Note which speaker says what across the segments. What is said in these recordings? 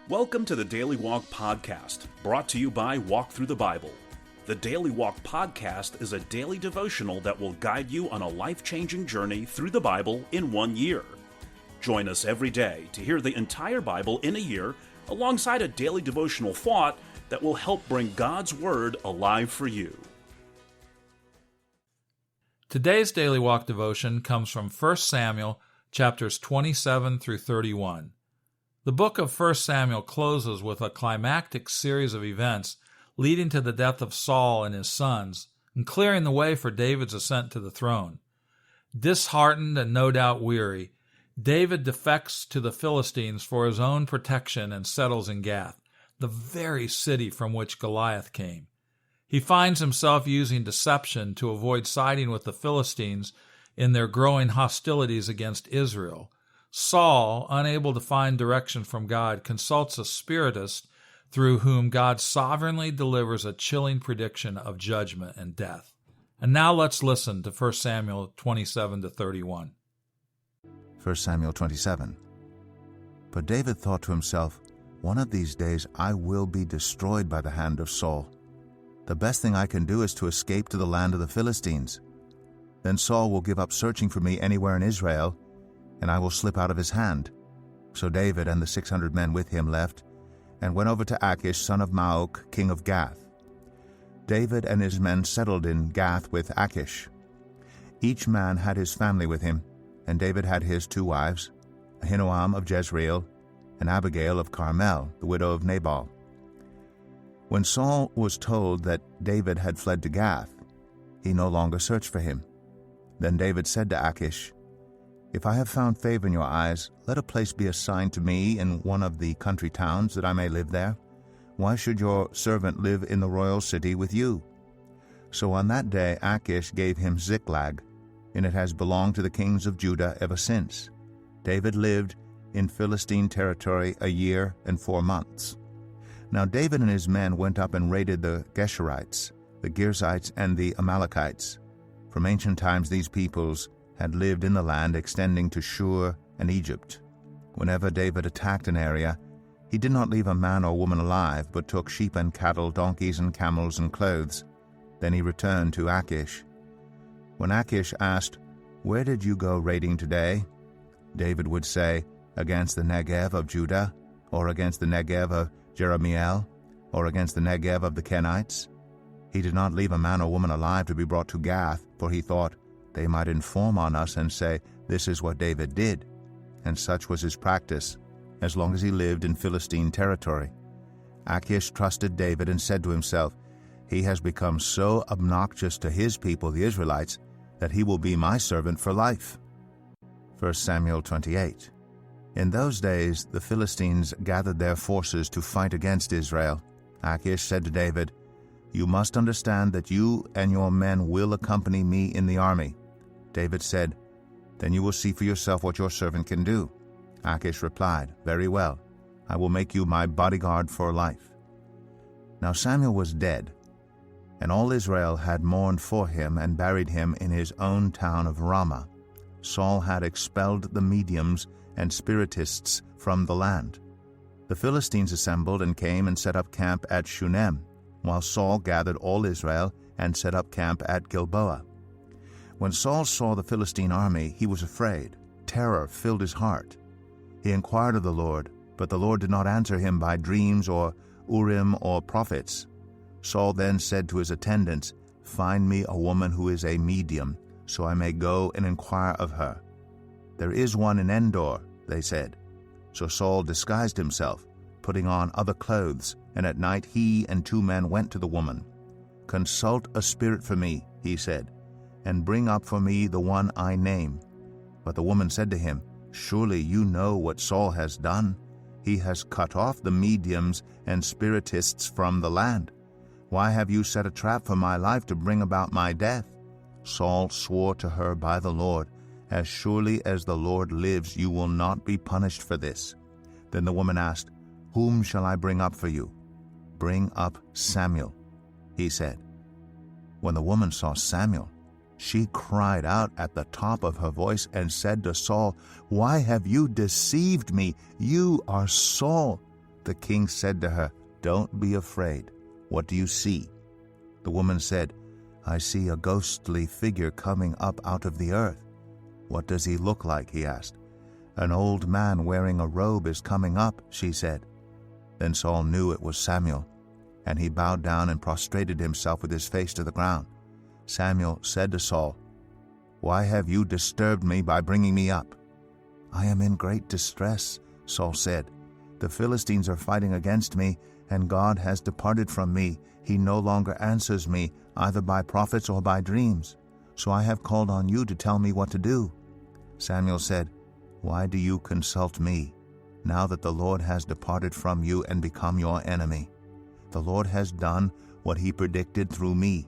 Speaker 1: Welcome to the Daily Walk Podcast, brought to you by Walk Thru the Bible. The Daily Walk Podcast is a daily devotional that will guide you on a life-changing journey through the Bible in 1 year. Join us every day to hear the entire Bible in a year, alongside a daily devotional thought that will help bring God's Word alive for you.
Speaker 2: Today's Daily Walk devotion comes from 1 Samuel chapters 27 through 31. The book of 1 Samuel closes with a climactic series of events leading to the death of Saul and his sons, and clearing the way for David's ascent to the throne. Disheartened and no doubt weary, David defects to the Philistines for his own protection and settles in Gath, the very city from which Goliath came. He finds himself using deception to avoid siding with the Philistines in their growing hostilities against Israel. Saul, unable to find direction from God, consults a spiritist through whom God sovereignly delivers a chilling prediction of judgment and death. And now let's listen to 1 Samuel 27 to 31.
Speaker 3: 1 Samuel 27. But David thought to himself, one of these days I will be destroyed by the hand of Saul. The best thing I can do is to escape to the land of the Philistines. Then Saul will give up searching for me anywhere in Israel, and I will slip out of his hand. So David and the 600 men with him left, and went over to Achish, son of Maok, king of Gath. David and his men settled in Gath with Achish. Each man had his family with him, and David had his 2 wives, Ahinoam of Jezreel, and Abigail of Carmel, the widow of Nabal. When Saul was told that David had fled to Gath, he no longer searched for him. Then David said to Achish, "If I have found favor in your eyes, let a place be assigned to me in one of the country towns, that I may live there. Why should your servant live in the royal city with you?" So on that day Achish gave him Ziklag, and it has belonged to the kings of Judah ever since. David lived in Philistine territory 1 year and 4 months. Now David and his men went up and raided the Geshurites, the Girzites, and the Amalekites. From ancient times these peoples had lived in the land extending to Shur and Egypt. Whenever David attacked an area, he did not leave a man or woman alive, but took sheep and cattle, donkeys and camels and clothes. Then he returned to Achish. When Achish asked, "Where did you go raiding today?" David would say, "Against the Negev of Judah, or against the Negev of Jerahmeel, or against the Negev of the Kenites." He did not leave a man or woman alive to be brought to Gath, for he thought, they might inform on us and say, "This is what David did." And such was his practice, as long as he lived in Philistine territory. Achish trusted David and said to himself, "He has become so obnoxious to his people, the Israelites, that he will be my servant for life." 1 Samuel 28. In those days the Philistines gathered their forces to fight against Israel. Achish said to David, "You must understand that you and your men will accompany me in the army." David said, "Then you will see for yourself what your servant can do." Achish replied, "Very well, I will make you my bodyguard for life." Now Samuel was dead, and all Israel had mourned for him and buried him in his own town of Ramah. Saul had expelled the mediums and spiritists from the land. The Philistines assembled and came and set up camp at Shunem, while Saul gathered all Israel and set up camp at Gilboa. When Saul saw the Philistine army, he was afraid. Terror filled his heart. He inquired of the Lord, but the Lord did not answer him by dreams or Urim or prophets. Saul then said to his attendants, "Find me a woman who is a medium, so I may go and inquire of her." "There is one in Endor," they said. So Saul disguised himself, putting on other clothes, and at night he and 2 men went to the woman. "Consult a spirit for me," he said, "and bring up for me the one I name." But the woman said to him, "Surely you know what Saul has done. He has cut off the mediums and spiritists from the land. Why have you set a trap for my life to bring about my death?" Saul swore to her by the Lord, "As surely as the Lord lives, you will not be punished for this." Then the woman asked, "Whom shall I bring up for you?" "Bring up Samuel," he said. When the woman saw Samuel, she cried out at the top of her voice and said to Saul, "Why have you deceived me? You are Saul." The king said to her, "Don't be afraid. What do you see?" The woman said, "I see a ghostly figure coming up out of the earth." "What does he look like?" he asked. "An old man wearing a robe is coming up," she said. Then Saul knew it was Samuel, and he bowed down and prostrated himself with his face to the ground. Samuel said to Saul, "Why have you disturbed me by bringing me up?" "I am in great distress," Saul said. "The Philistines are fighting against me, and God has departed from me. He no longer answers me, either by prophets or by dreams. So I have called on you to tell me what to do." Samuel said, "Why do you consult me, now that the Lord has departed from you and become your enemy? The Lord has done what he predicted through me.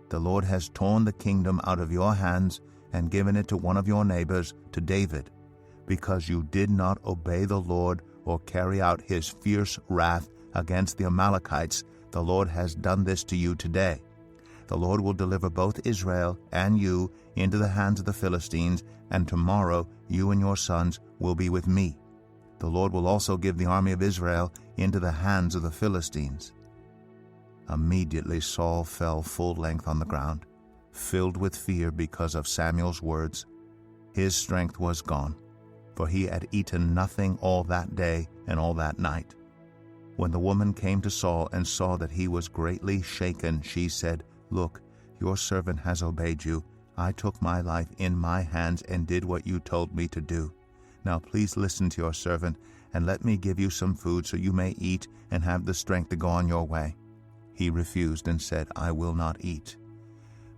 Speaker 3: The Lord has torn the kingdom out of your hands and given it to one of your neighbors, to David. Because you did not obey the Lord or carry out his fierce wrath against the Amalekites, the Lord has done this to you today. The Lord will deliver both Israel and you into the hands of the Philistines, and tomorrow you and your sons will be with me. The Lord will also give the army of Israel into the hands of the Philistines." Immediately Saul fell full length on the ground, filled with fear because of Samuel's words. His strength was gone, for he had eaten nothing all that day and all that night. When the woman came to Saul and saw that he was greatly shaken, she said, "Look, your servant has obeyed you. I took my life in my hands and did what you told me to do. Now please listen to your servant, and let me give you some food so you may eat and have the strength to go on your way." He refused and said, "I will not eat."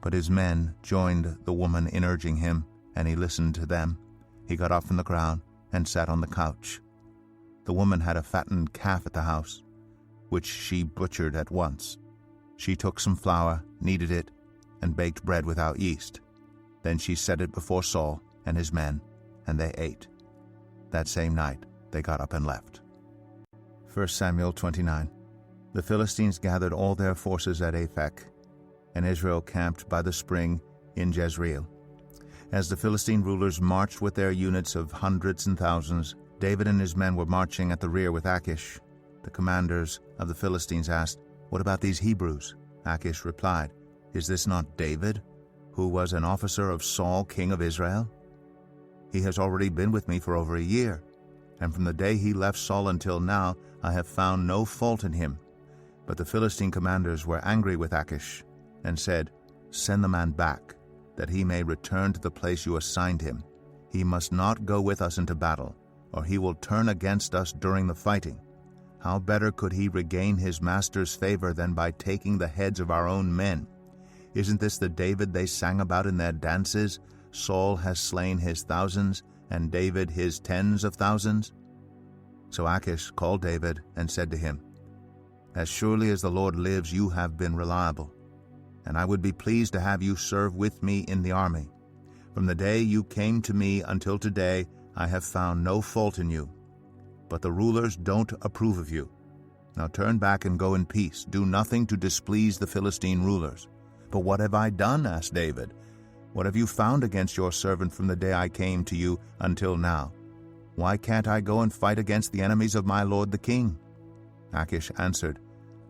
Speaker 3: But his men joined the woman in urging him, and he listened to them. He got up from the ground and sat on the couch. The woman had a fattened calf at the house, which she butchered at once. She took some flour, kneaded it, and baked bread without yeast. Then she set it before Saul and his men, and they ate. That same night they got up and left. 1 Samuel 29. The Philistines gathered all their forces at Aphek, and Israel camped by the spring in Jezreel. As the Philistine rulers marched with their units of hundreds and thousands, David and his men were marching at the rear with Achish. The commanders of the Philistines asked, "What about these Hebrews?" Achish replied, "Is this not David, who was an officer of Saul, king of Israel? He has already been with me for over a year, and from the day he left Saul until now I have found no fault in him." But the Philistine commanders were angry with Achish and said, "Send the man back, that he may return to the place you assigned him. He must not go with us into battle, or he will turn against us during the fighting. How better could he regain his master's favor than by taking the heads of our own men? Isn't this the David they sang about in their dances? Saul has slain his thousands, and David his tens of thousands." So Achish called David and said to him, "As surely as the Lord lives, you have been reliable, and I would be pleased to have you serve with me in the army. From the day you came to me until today, I have found no fault in you. But the rulers don't approve of you. Now turn back and go in peace. Do nothing to displease the Philistine rulers." "But what have I done?" asked David. "What have you found against your servant from the day I came to you until now? Why can't I go and fight against the enemies of my lord the king?" Achish answered,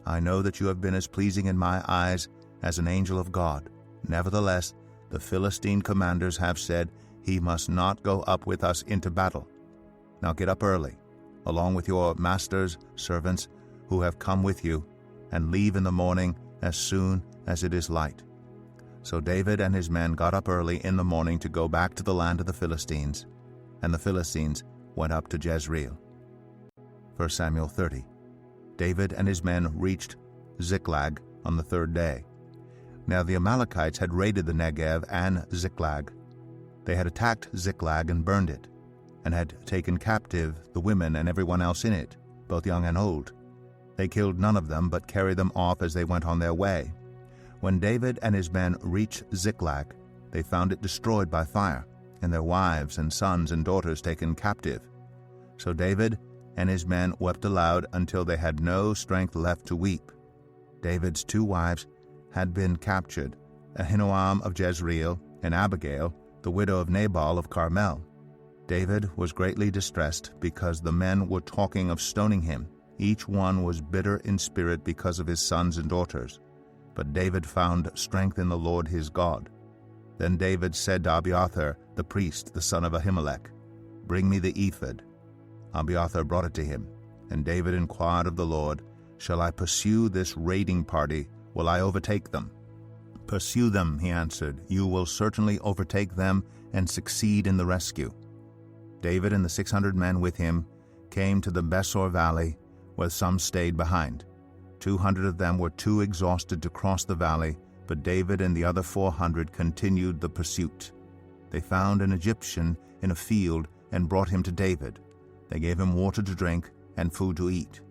Speaker 3: "I know that you have been as pleasing in my eyes as an angel of God. Nevertheless, the Philistine commanders have said, 'He must not go up with us into battle.' Now get up early, along with your master's servants who have come with you, and leave in the morning as soon as it is light." So David and his men got up early in the morning to go back to the land of the Philistines, and the Philistines went up to Jezreel. 1 Samuel 30. David and his men reached Ziklag on the third day. Now the Amalekites had raided the Negev and Ziklag. They had attacked Ziklag and burned it, and had taken captive the women and everyone else in it, both young and old. They killed none of them, but carried them off as they went on their way. When David and his men reached Ziklag, they found it destroyed by fire, and their wives and sons and daughters taken captive. So David and his men wept aloud until they had no strength left to weep. David's two wives had been captured, Ahinoam of Jezreel and Abigail, the widow of Nabal of Carmel. David was greatly distressed because the men were talking of stoning him, Each one was bitter in spirit because of his sons and daughters. But David found strength in the Lord his God. Then David said to Abiathar the priest, the son of Ahimelech, "Bring me the ephod." Abiathar brought it to him, and David inquired of the Lord, "Shall I pursue this raiding party? Will I overtake them?" "Pursue them," he answered. "You will certainly overtake them and succeed in the rescue." David and the 600 men with him came to the Besor valley, where some stayed behind. 200 of them were too exhausted to cross the valley, but David and the other 400 continued the pursuit. They found an Egyptian in a field and brought him to David. They gave him water to drink and food to eat,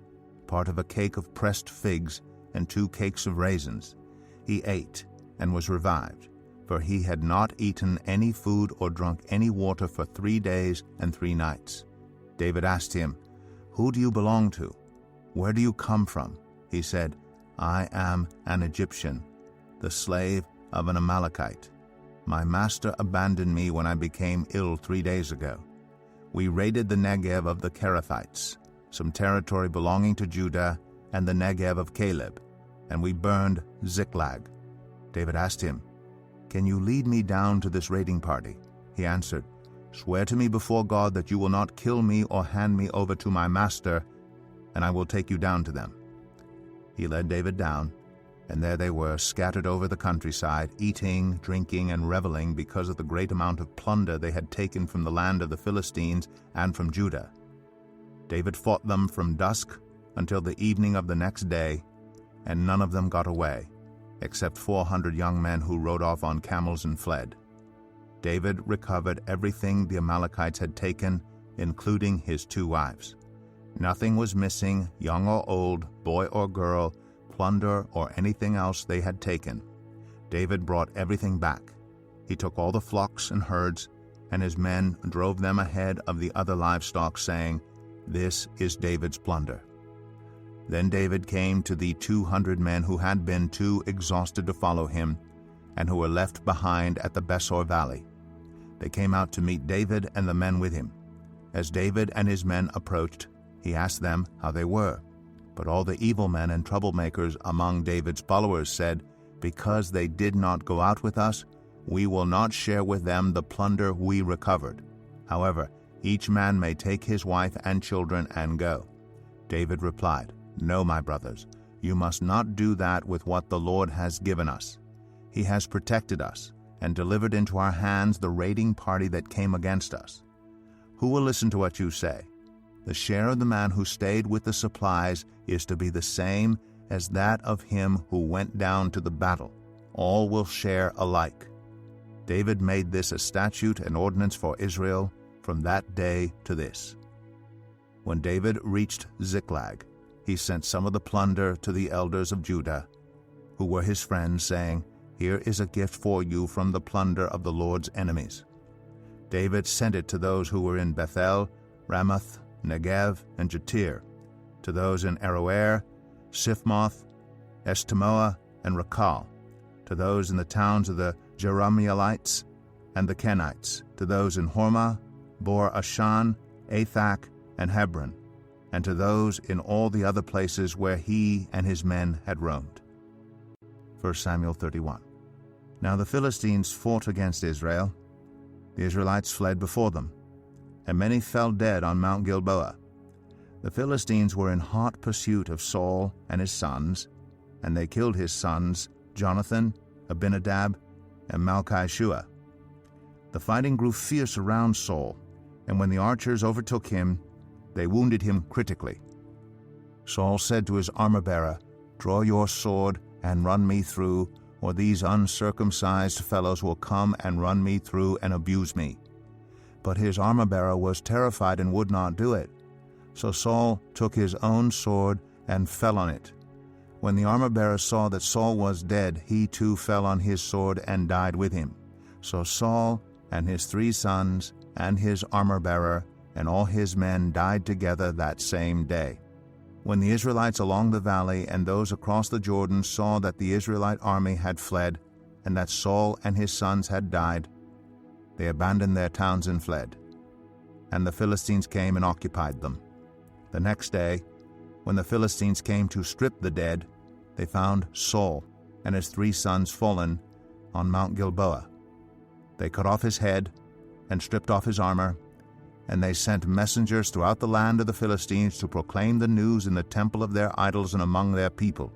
Speaker 3: part of a cake of pressed figs and 2 cakes of raisins. He ate and was revived, for he had not eaten any food or drunk any water for 3 days and 3 nights. David asked him, "Who do you belong to? Where do you come from?" He said, "I am an Egyptian, the slave of an Amalekite. My master abandoned me when I became ill 3 days ago. We raided the Negev of the Kerethites, some territory belonging to Judah, and the Negev of Caleb, and we burned Ziklag." David asked him, "Can you lead me down to this raiding party?" He answered, "Swear to me before God that you will not kill me or hand me over to my master, and I will take you down to them." He led David down, and there they were, scattered over the countryside, eating, drinking, and reveling because of the great amount of plunder they had taken from the land of the Philistines and from Judah. David fought them from dusk until the evening of the next day, and none of them got away, except 400 young men who rode off on camels and fled. David recovered everything the Amalekites had taken, including his 2 wives. Nothing was missing, young or old, boy or girl, plunder or anything else they had taken. David brought everything back. He took all the flocks and herds, and his men drove them ahead of the other livestock, saying, "This is David's plunder." Then David came to the 200 men who had been too exhausted to follow him, and who were left behind at the Besor valley. They came out to meet David and the men with him. As David and his men approached, he asked them how they were. But all the evil men and troublemakers among David's followers said, "Because they did not go out with us, we will not share with them the plunder we recovered. However, each man may take his wife and children and go." David replied, "No, my brothers, you must not do that with what the Lord has given us. He has protected us and delivered into our hands the raiding party that came against us. Who will listen to what you say? The share of the man who stayed with the supplies is to be the same as that of him who went down to the battle. All will share alike." David made this a statute and ordinance for Israel from that day to this. When David reached Ziklag, he sent some of the plunder to the elders of Judah, who were his friends, saying, "Here is a gift for you from the plunder of the Lord's enemies." David sent it to those who were in Bethel, Ramoth, Negev, and Jatir, to those in Aroer, Siphmoth, Eshtemoa, and Rakal, to those in the towns of the Jerahmeelites and the Kenites, to those in Hormah, Bor Ashan, Athak, and Hebron, and to those in all the other places where he and his men had roamed. 1 Samuel 31. Now the Philistines fought against Israel. The Israelites fled before them, and many fell dead on Mount Gilboa. The Philistines were in hot pursuit of Saul and his sons, and they killed his sons Jonathan, Abinadab, and Malchishua. The fighting grew fierce around Saul, and when the archers overtook him, they wounded him critically. Saul said to his armor-bearer, "Draw your sword and run me through, or these uncircumcised fellows will come and run me through and abuse me." But his armor-bearer was terrified and would not do it. So Saul took his own sword and fell on it. When the armor-bearer saw that Saul was dead, he too fell on his sword and died with him. So Saul and his 3 sons and his armor-bearer and all his men died together that same day. When the Israelites along the valley and those across the Jordan saw that the Israelite army had fled, and that Saul and his sons had died, they abandoned their towns and fled. And the Philistines came and occupied them. The next day, When the Philistines came to strip the dead, they found Saul and his 3 sons fallen on Mount Gilboa. They cut off his head and stripped off his armor, and they sent messengers throughout the land of the Philistines to proclaim the news in the temple of their idols and among their people.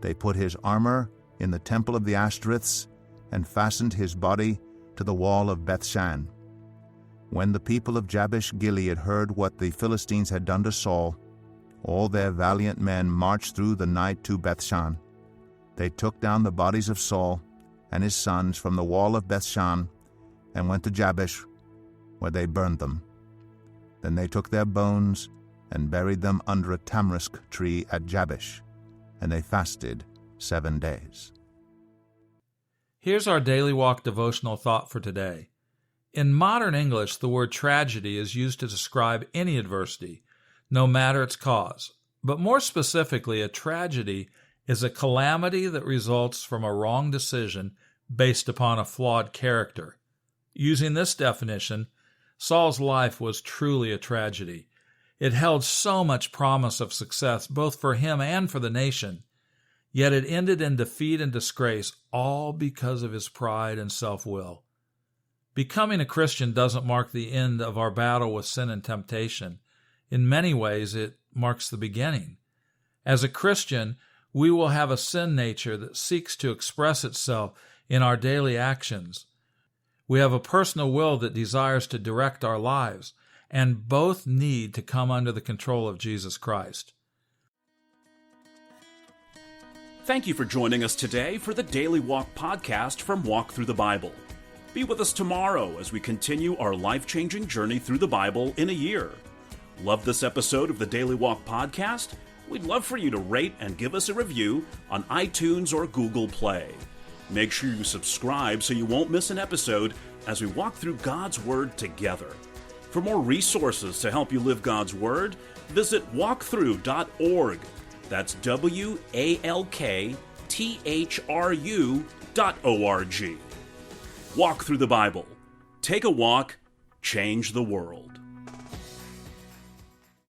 Speaker 3: They put his armor in the temple of the Ashtoreths and fastened his body to the wall of Bethshan. When the people of Jabesh Gilead heard what the Philistines had done to Saul, all their valiant men marched through the night to Bethshan. They took down the bodies of Saul and his sons from the wall of Bethshan and went to Jabesh, where they burned them. Then they took their bones and buried them under a tamarisk tree at Jabesh, and they fasted 7 days.
Speaker 2: Here's our Daily Walk devotional thought for today. In modern English, the word tragedy is used to describe any adversity, no matter its cause. But more specifically, a tragedy is a calamity that results from a wrong decision based upon a flawed character. Using this definition, Saul's life was truly a tragedy. It held so much promise of success both for him and for the nation, yet it ended in defeat and disgrace, all because of his pride and self-will. Becoming a Christian doesn't mark the end of our battle with sin and temptation. In many ways, it marks the beginning. As a Christian, we will have a sin nature that seeks to express itself in our daily actions. We have a personal will that desires to direct our lives, and both need to come under the control of Jesus Christ.
Speaker 1: Thank you for joining us today for the Daily Walk Podcast from Walk Thru the Bible. Be with us tomorrow as we continue our life-changing journey through the Bible in a year. Love this episode of the Daily Walk Podcast? We'd love for you to rate and give us a review on iTunes or Google Play. Make sure you subscribe so you won't miss an episode as we walk through God's Word together. For more resources to help you live God's Word, visit walkthru.org. That's WALKTHRU.org. Walk through the Bible. Take a walk, change the world.